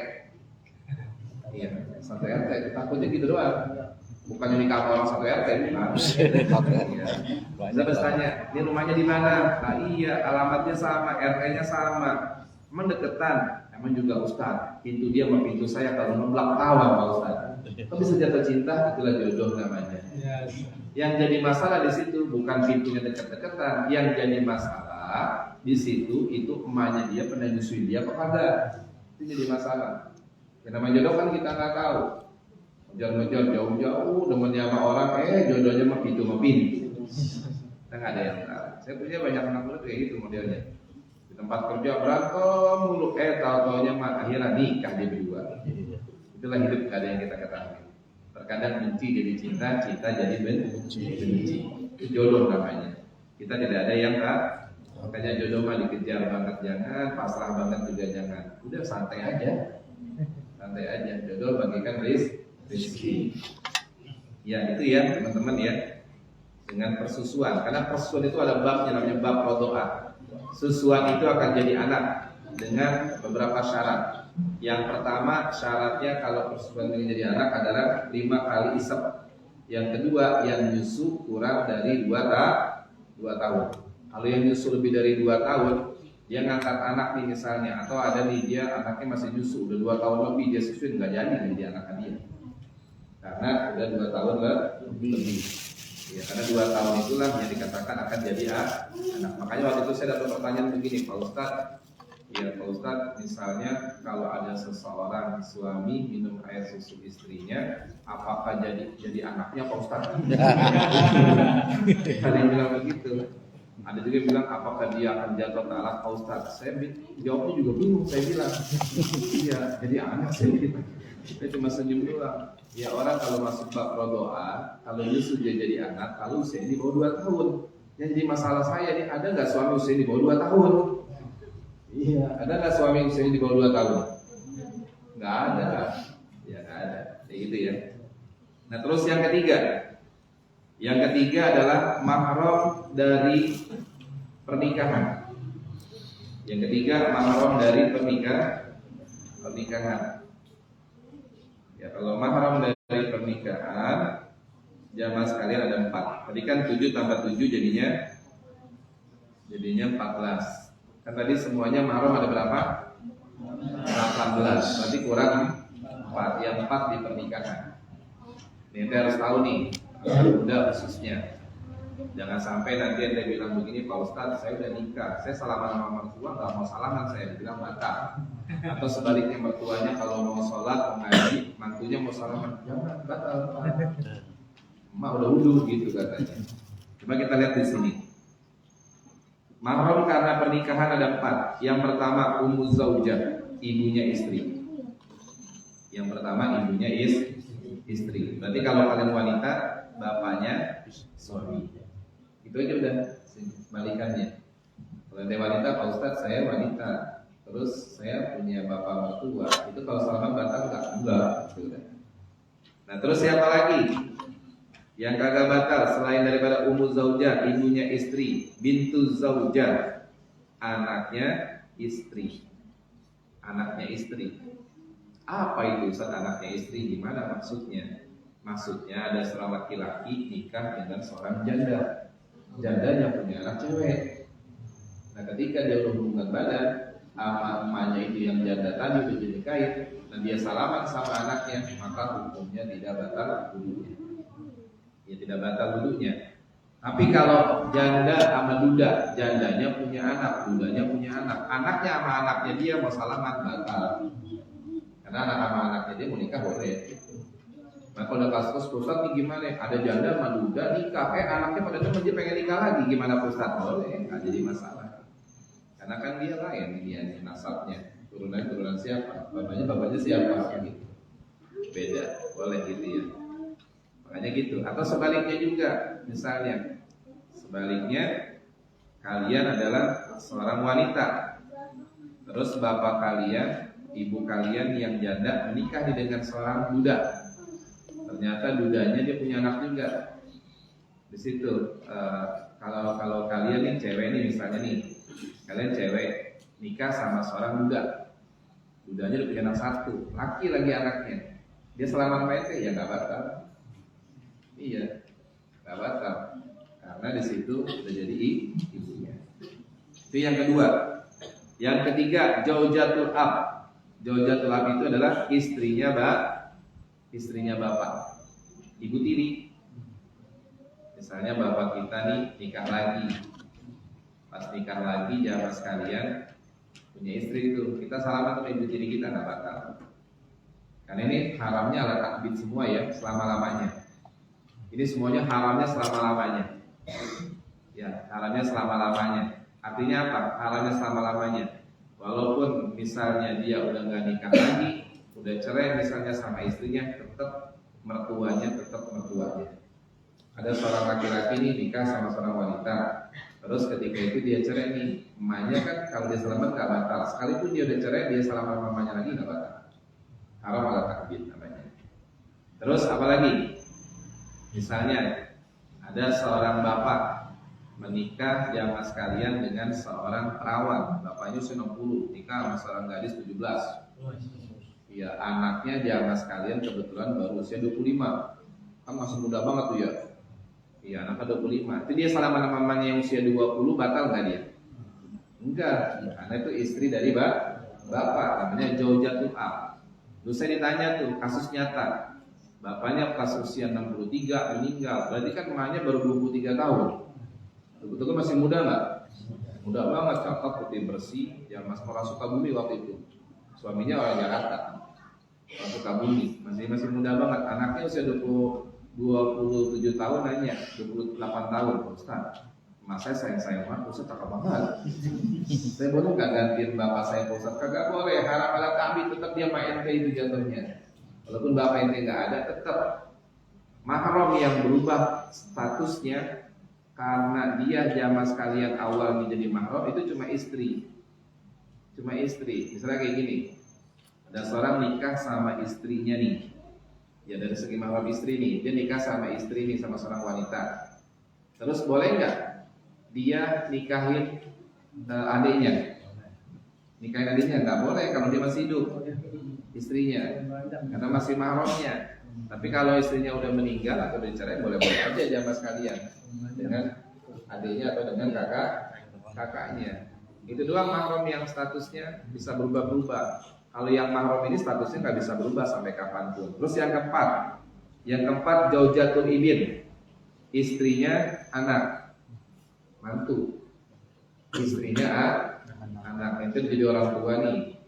Iya, satu RT. Takutnya gitu doang. Bukannya nikah sama orang satu RT, bukan. Iya. Saya tanya, ini rumahnya di mana? Nah iya, alamatnya sama, RT-nya sama. Emang deketan? Emang juga Ustaz. Pintu dia sama pintu saya kalau ngeblak tawa Pak Ustaz. Kok bisa jatuh cinta? Itulah jodoh namanya. Yang jadi masalah di situ bukan pintunya dekat-dekatan. Yang jadi masalah di situ itu emaknya dia pernah nyusuin dia apa kagak. Itu jadi masalah. Yang namanya jodoh kan kita nggak tahu. Ngejar-ngejar jauh-jauh demennya sama orang, jodohnya mah pintu sama pintu. Kita nggak ada yang tahu. Saya punya banyak anak muda kayak gitu modelnya. Di tempat kerja berantem mulu, tahu-taunya mah akhirnya nikah dia berdua. Itulah hidup, gak ada yang kita ketahui. Terkadang benci jadi cinta, cinta jadi benci. Itu jodoh namanya. Kita tidak ada yang tak. Makanya jodoh mah dikejar banget jangan, pasrah banget juga jangan. Udah santai aja. Santai aja. Jodoh bagikan rezeki. Ya itu ya teman-teman ya. Dengan persusuan. Karena persusuan itu ada babnya namanya bab rodoa. Susuan itu akan jadi anak dengan beberapa syarat. Yang pertama syaratnya kalau persusuan ini jadi anak adalah 5 kali isep. Yang kedua yang nyusu kurang dari 2 tahun. Kalau yang nyusu lebih dari 2 tahun, dia ngangkat anak nih misalnya, atau ada nih dia anaknya masih nyusu udah 2 tahun lebih dia susuin nggak jadi anak dia. Karena udah 2 tahun lebih. Ya, karena 2 tahun itulah yang dikatakan akan jadi anak. Makanya waktu itu saya dapat pertanyaan begini, Pak Ustadz. Ya Pak Ustadz, misalnya kalau ada seseorang suami minum air susu istrinya, apakah jadi anaknya Pak Ustadz? Ada yang bilang begitu. Ada juga yang bilang apakah dia akan jatuh talak Pak Ustadz? Saya jawabnya juga bingung. Saya bilang, iya jadi anak saya bilang. Saya cuma senyum doang. Ya orang kalau masuk bab rodoa, kalau nyusu dia jadi anak, kalau usia di bawah 2 tahun. Yang jadi masalah saya nih, ada nggak suami usia di bawah 2 tahun? Iya. Ada nggak suami usia di bawah 2 tahun? Nggak ada. Ya nggak ada. Kayak gitu ya. Nah terus yang ketiga. Yang ketiga adalah mahram dari pernikahan. Yang ketiga mahram dari pernikahan. Ya kalau mahram dari pernikahan, jamaah sekalian ada 4. Tadi kan 7 tambah 7 jadinya 14. Kan tadi semuanya mahram ada berapa? 18. Berarti kurang 4. Yang 4 di pernikahan. Ini ente harus tahu nih, udah khususnya. Jangan sampai nanti ente bilang begini, Pak Ustadz, saya udah nikah, saya salaman sama mertua, nggak mau salaman, saya bilang batal. Atau sebaliknya mertuanya kalau mau sholat, mau ngaji, mantunya mau salaman, jangan, batal. Emak udah wudu gitu katanya. Coba kita lihat di sini. Mahram karena pernikahan ada 4. Yang pertama ummu zaujah, ibunya istri. Yang pertama ibunya istri. Berarti kalau kalian wanita, bapaknya suami. Itu aja udah balikannya. Kalau ada wanita, Pak Ustadz saya wanita, terus saya punya bapak mertua. Itu kalau salaman batal enggak? Gitu. Nah terus siapa lagi? Yang kagak batal selain daripada ummu zaujah, ibunya istri, bintu zaujah, anaknya istri. Apa itu Ustaz anaknya istri? Gimana maksudnya? Maksudnya ada seorang laki-laki nikah dengan seorang janda. Jandanya punya anak cewek. Nah ketika dia berhubungan badan sama emaknya itu yang janda tadi udah dinikahin dan dia salaman sama anaknya, maka hukumnya tidak batal wudunya. Ya tidak batal wudunya. Tapi kalau janda sama duda, jandanya punya anak, dudanya punya anak, anaknya sama anaknya dia mau salaman batal. Karena anak sama anaknya dia mau nikah boleh. Nah kalau udah kasus Ustaz nih gimana? Ada janda sama duda nikah, anaknya pada temen dia pengen nikah lagi, gimana Ustaz? Boleh, nggak jadi masalah. Karena kan dia lain dia nasabnya, turunan siapa? Bapaknya siapa? Gitu. Beda, boleh gitu ya. Makanya gitu. Atau sebaliknya juga, misalnya sebaliknya kalian adalah seorang wanita, terus bapak kalian, ibu kalian yang janda menikah dengan seorang duda. Ternyata dudanya dia punya anak juga. Di situ kalau kalian nih cewek nih misalnya nih, kalian cewek nikah sama seorang duda, dudanya udah punya anak satu, laki lagi anaknya, dia selamat PT ya nggak batal. Iya, nggak batal karena di situ udah jadi ibunya. Itu yang kedua. Yang ketiga, zaujatul ab. Zaujatul ab itu adalah istrinya bapak, ibu tiri. Misalnya bapak kita nih nikah lagi, pas nikah lagi jamaah sekalian punya istri itu, kita salaman sama ibu tiri kita nggak batal. Karena ini haramnya ala takbid semua ya, selama lamanya. Ini semuanya haramnya selama lamanya. Ya, haramnya selama lamanya. Artinya apa? Haramnya selama lamanya. Walaupun misalnya dia udah nggak nikah lagi, udah cerai misalnya sama istrinya, tetap mertuanya. Ada seorang laki-laki nih nikah sama seorang wanita, terus ketika itu dia cerai nih, emaknya kan kalau dia selamat nggak batal. Sekalipun dia udah cerai, dia selamat mamanya lagi nggak batal. Haram ala takbid namanya. Terus apa lagi? Misalnya ada seorang bapak menikah jamaah sekalian dengan seorang perawan, bapaknya usia 60, nikah sama seorang gadis 17. Iya, anaknya jamaah sekalian kebetulan baru usia 25. Kan masih muda banget tuh ya. Iya, anaknya 25. Itu dia salaman sama mamanya yang usia 20, batal nggak dia? Enggak, karena itu istri dari bapak, namanya zaujatul ab. Terus saya ditanya tuh, kasus nyata. Bapaknya pas usia 63 meninggal, berarti kan emaknya baru 23 tahun. Betul-betul masih muda nggak? Muda banget, cakep, putih bersih. Ya Mas orang Sukabumi waktu itu. Suaminya orang Jakarta, orang Sukabumi, masih muda banget. Anaknya usia 27 tahun nanya, 28 tahun, Ustaz. Mas saya sayang banget, Ustaz cakep banget. Saya boleh nggak gantiin bapak saya, Ustaz? Kagak boleh, haram ala kami, tetap dia main kayak itu jatuhnya. Walaupun bapak ente nggak ada, tetap mahram yang berubah statusnya karena dia jamaah sekalian awal menjadi mahram itu cuma istri. Misalnya kayak gini, ada seorang nikah sama istrinya nih, ya dari segi mahram istri nih, dia nikah sama istri nih sama seorang wanita. Terus boleh nggak dia nikahin adiknya? Nikahin adiknya nggak boleh kalau dia masih hidup. Istrinya, karena masih mahramnya. Tapi kalau istrinya udah meninggal atau dicerai, boleh-boleh aja jamaah sekalian dengan adiknya atau dengan kakaknya. Itu doang mahram yang statusnya bisa berubah-ubah. Kalau yang mahram ini statusnya nggak bisa berubah sampai kapanpun. Terus yang keempat zaujatul ibn, istrinya anak, mantu, istrinya anak, itu jadi orang tua nih.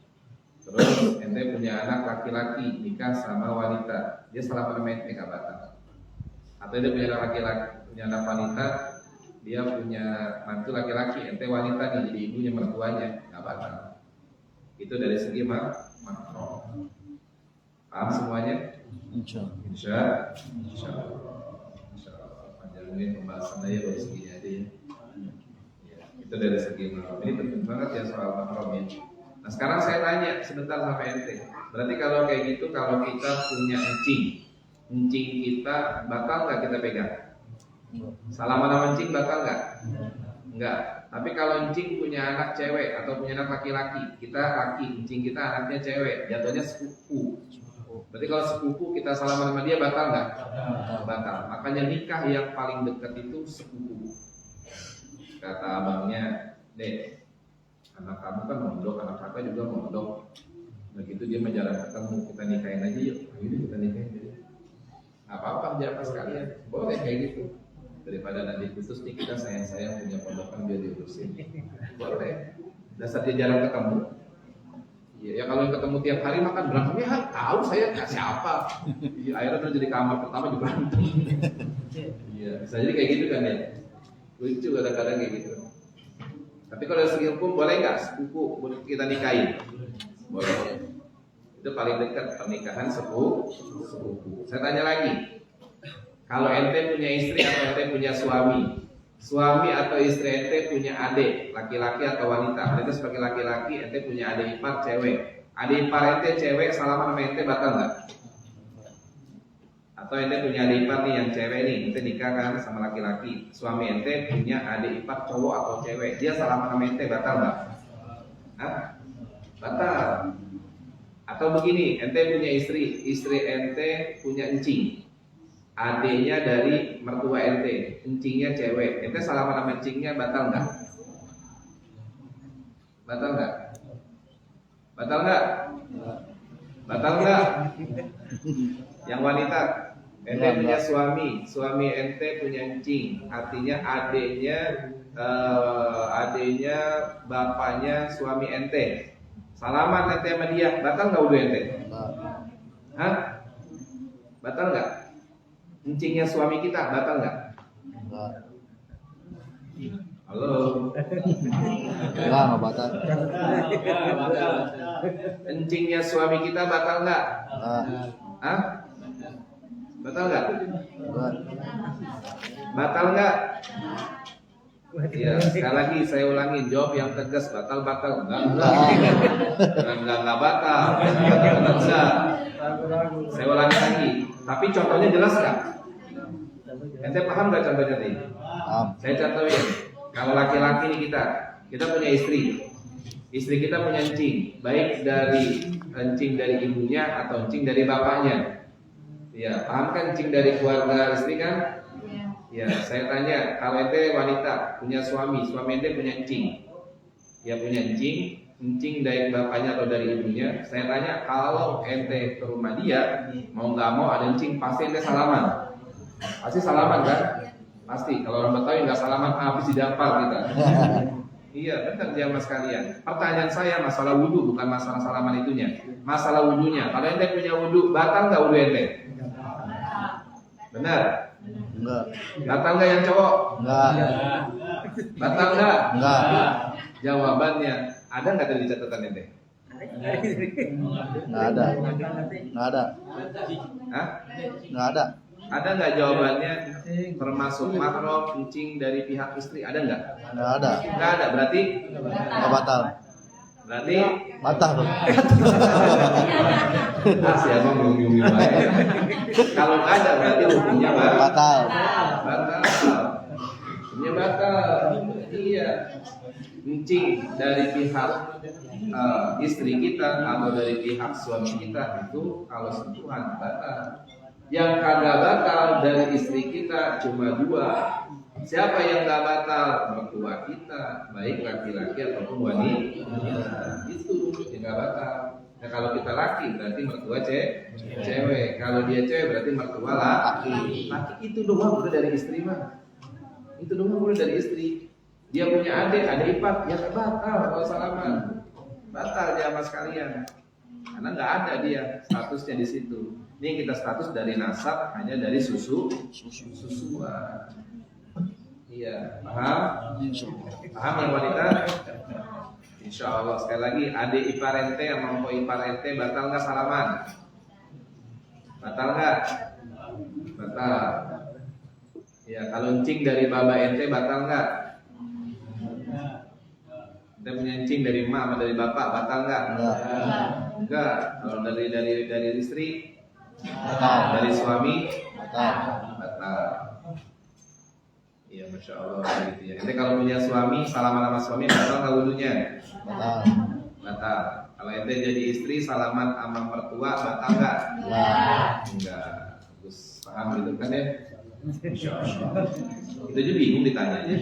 Terus ente punya anak laki-laki nikah sama wanita, dia selama ente nggak batal. Atau dia punya anak laki-laki, punya anak wanita, dia punya mantu laki-laki, ente wanita nih jadi ibunya mertuanya, nggak batal. Itu dari segi mahram. Paham semuanya? Insya Allah. Panjang ini pembahasannya ya baru segini aja ya. Itu dari segi mahram. Ini penting banget ya soal mahram ya. Nah sekarang saya tanya sebentar sama ente. Berarti kalau kayak gitu, kalau kita punya encing kita batal nggak kita pegang? Salaman sama encing batal nggak? Enggak. Tapi kalau encing punya anak cewek atau punya anak laki-laki, kita laki, encing kita anaknya cewek, jatuhnya sepupu. Berarti kalau sepupu kita salaman sama dia batal nggak? Batal. Makanya nikah yang paling dekat itu sepupu. Kata abangnya, Dek, anak kamu kan mondok, anak kakak juga mondok. begitu dia menjalan ketemu kita nikahin aja yuk, ini kita nikahin aja. Apa-apa jamaah sekalian, boleh kayak gitu. Daripada nanti khusus nih kita sayang-sayang punya pondokan biar diurusin, boleh. Dasar dia jarang ketemu. Ya kalau yang ketemu tiap hari makan berantemnya tahu saya nggak siapa. Iya, akhirnya terus jadi kamar pertama juga berantem. Iya, bisa jadi kayak gitu kan ya. Lucu kadang-kadang kayak gitu. Tapi kalau segi hukum boleh nggak sepupu kita nikahin? Boleh. Itu paling dekat pernikahan sepupu. Saya tanya lagi, kalau ente punya istri atau ente punya suami atau istri ente punya adik, laki-laki atau wanita. Ente sebagai laki-laki, ente punya adik ipar cewek. Adik ipar ente cewek salaman sama ente batal nggak? Atau ente punya adik ipar nih yang cewek nih, ente nikah kan sama laki-laki. Suami ente punya adik ipar cowok atau cewek, dia salaman sama ente batal nggak? Hah? Batal. Atau begini, ente punya istri ente punya encing. Adiknya dari mertua ente, encingnya cewek, ente salaman sama encingnya batal nggak? Batal nggak? Batal nggak? Batal nggak? Yang wanita, ente punya suami ente punya encing, artinya adiknya bapaknya suami ente, salaman ente sama dia, batal nggak wudu ente? Hah? Batal nggak? Encingnya suami kita batal nggak? Halo. Enggak batal. Encingnya suami kita batal nggak? Hah? Batal nggak? Batal nggak? Ya, sekali lagi saya ulangin, jawab yang tegas, batal enggak batal. Enggak. Saya ulangi lagi. Tapi contohnya jelas nggak? Ente paham nggak contohnya tadi? Paham. Saya contohin. Kalau laki-laki nih kita punya istri kita punya encing, baik dari encing dari ibunya atau encing dari bapaknya. Ya, paham kan encing dari keluarga istri kan? Ya, saya tanya, kalau ente wanita punya suami ente punya encing, dia punya encing dari bapaknya atau dari ibunya. Saya tanya, kalau ente ke rumah dia, mau nggak mau ada encing, pasti ente salaman. Pasti salaman kan? Pasti. Kalau orang Betawi nggak salaman, habis didampar kita. Iya, benar jamaah sekalian. Pertanyaan saya masalah wudhu, bukan masalah salaman itunya. Masalah wudhunya. Kalau ente punya wudhu, batal nggak wudhu ente? Benar? Enggak. Batal nggak yang cowok? Enggak. Batal nggak? Enggak. Jawabannya ada nggak dari catatan ente? Enggak ada. Hah? Enggak ada. Ada nggak jawabannya? Termasuk mahram kencing dari pihak istri ada nggak? Enggak ada. Nggak ada. Berarti? Enggak batal. Berarti? Batal dong. Siapa belum baik? Kalau nggak ada berarti hukumnya Batal. Hukumnya batal. Iya. Kencing dari pihak istri kita atau dari pihak suami kita itu kalau sentuhan batal. Yang kagak batal dari istri kita cuma dua. Siapa yang nggak batal? Mertua kita, baik laki-laki ataupun wanita. Itu yang nggak batal. Nah kalau kita laki berarti mertua cewek. Kalau dia cewek berarti mertua laki. Itu doang udah dari istri mah. Itu doang udah dari istri. Dia punya adik ipar, ya batal kalau salaman. Batal jamaah sekalian. Karena nggak ada dia statusnya di situ. Ini kita status dari nasab hanya dari susuan. Iya, paham? Paham yang wanita? Insya Allah. Sekali lagi, adik ipar ente sama mpok ipar ente batal nggak salaman? Batal nggak? Batal. Ya, kalau encing dari baba ente batal nggak? Ente punya encing dari emak sama dari bapak batal nggak? Enggak. Kalau dari istri? Batal. Dari suami? Batal. Iya, masya Allah gitu ya. Ente kalau punya suami, salaman sama suami batal nggak wudunya? Batal. Kalau ente jadi istri, salaman sama mertua batal nggak? Enggak. Terus paham gitu kan ya? Masya Allah. Itu aja bingung ditanyanya.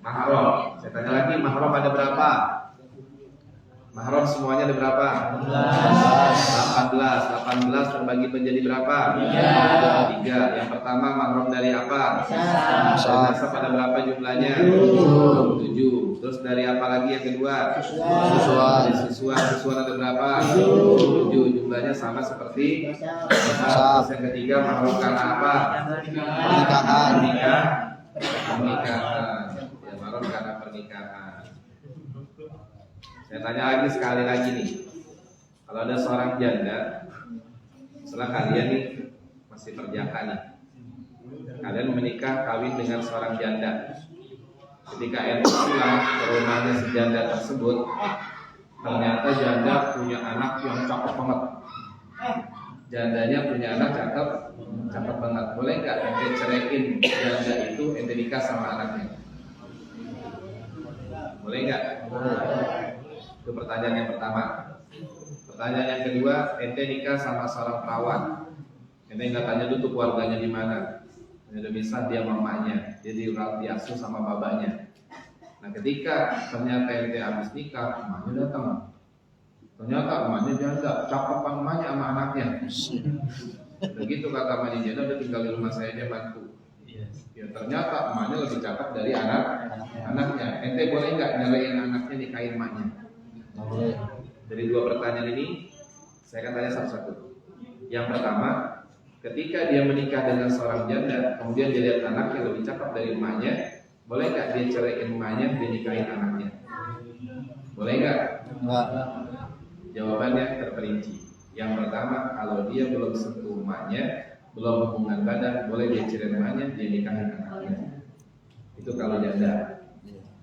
Mahram. Saya tanya lagi, mahram ada berapa? Mahram semuanya ada berapa? 18 terbagi menjadi berapa? 3. Yang pertama mahram dari apa? Nasab ada berapa jumlahnya? 7. Terus dari apa lagi yang kedua? Siswa ada berapa? 7. Jumlahnya sama seperti Terus yang ketiga mahram karena apa? Pernikahan. Ya, mahram karena pernikahan. Saya tanya lagi sekali lagi nih, kalau ada seorang janda, setelah kalian nih masih perjaka nih, kalian menikah kawin dengan seorang janda. Ketika ente pulang ke rumahnya si janda tersebut, ternyata janda punya anak yang cakep banget. Jandanya punya anak cakep banget. Boleh nggak ente ceraiin janda itu, ente nikah sama anaknya? Boleh nggak? Itu pertanyaan yang pertama. Pertanyaan yang kedua, ente nikah sama seorang perawan. Ente nggak tanya dulu tuh keluarganya di mana. Udah bisa dia mamanya, dia diasuh sama babanya. Nah ketika ternyata ente habis nikah, emaknya datang. Ternyata emaknya janda, cakepan emaknya sama anaknya. Begitu kata emaknya janda, udah tinggal di rumah saya aja bantu. Ya ternyata emaknya lebih cakep dari anaknya. Ente boleh nggak nyalain anaknya nikahin emaknya? Dari dua pertanyaan ini saya akan tanya satu-satu. Yang pertama, ketika dia menikah dengan seorang janda, kemudian dia lihat anaknya lebih cakep dari emaknya, boleh nggak dia ceraiin emaknya, dia nikahin anaknya? Boleh nggak? Jawabannya terperinci. Yang pertama, kalau dia belum sentuh emaknya, belum hubungan badan, boleh dia ceraiin emaknya, dia nikahin anaknya. Itu kalau janda.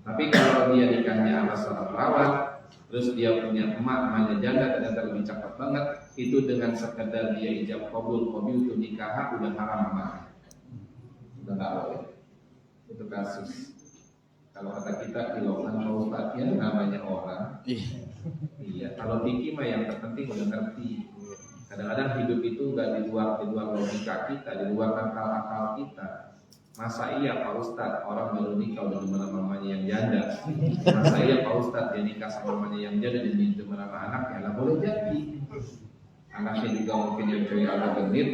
Tapi kalau dia nikahnya sama seorang perawan, terus dia punya emaknya janda ternyata lebih cakep banget, itu dengan sekedar dia ijab qabul itu nikah udah haram amat. Udah nggak boleh. Itu kasus. Kalau kata kita kiloan kaufatnya namanya orang. Iya. Kalau fikih mah yang terpenting udah ngerti. Kadang-kadang hidup itu nggak di luar logika kita, di luar akal kita. Masa iya Pak Ustadz orang baru nikah udah demen sama mamanya yang janda? Masa iya Pak Ustadz dia nikah sama mamanya yang janda dan dia demen sama anaknya? Lah boleh jadi. Anaknya juga mungkin yang cewek agak genit,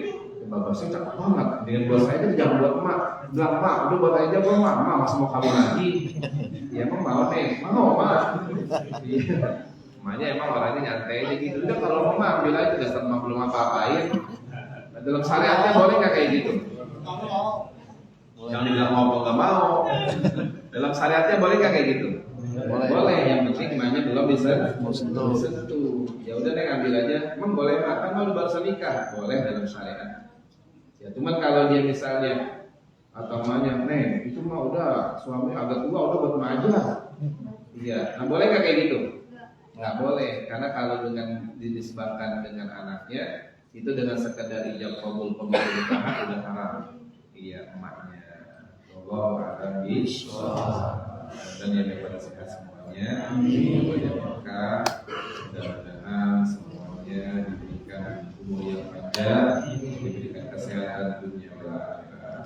bagusnya cakep banget. Dengan bos saya itu jangan buat emak. Bilang emak, udah buat aja gua emak masih mau kawin lagi. Ya emang mau nih, mau emak. Iya. Emaknya emang orangnya nyantai aja gitu. Udah kalau mau emak ambil aja, dasar emak belum apa-apain. Dalam syariatnya boleh nggak kayak gitu? Jangan dibilang mau nggak mau. Dalam syariatnya boleh nggak kayak gitu? Boleh. Yang penting emaknya belum bisa sentuh. Ya udah deh ambil aja. Emang boleh makan mau baru nikah? Boleh dalam syariat. Ya cuman kalau dia misalnya atau emaknya, itu mah udah suami agak tua udah buat emak aja. Iya. Nah boleh nggak kayak gitu? Nggak boleh. Karena kalau dengan dinisbahkan dengan anaknya itu dengan sekedar ijab qabul nikah udah haram. Iya emaknya. Allah akan dan yang daripada sehat semuanya, banyak berkah, mudah-mudahan semuanya diberikan umur yang panjang, diberikan kesehatan dunia dan akhirat.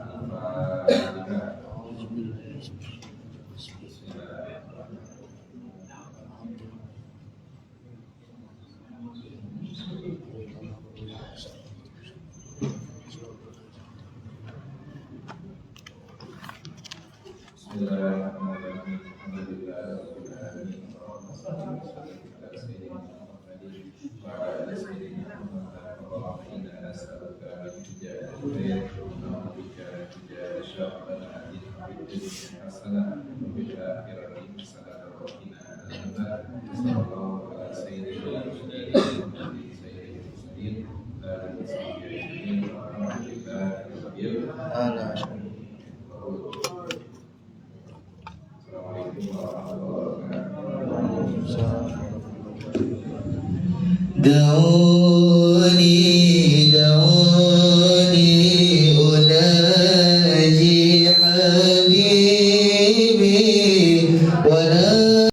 Go.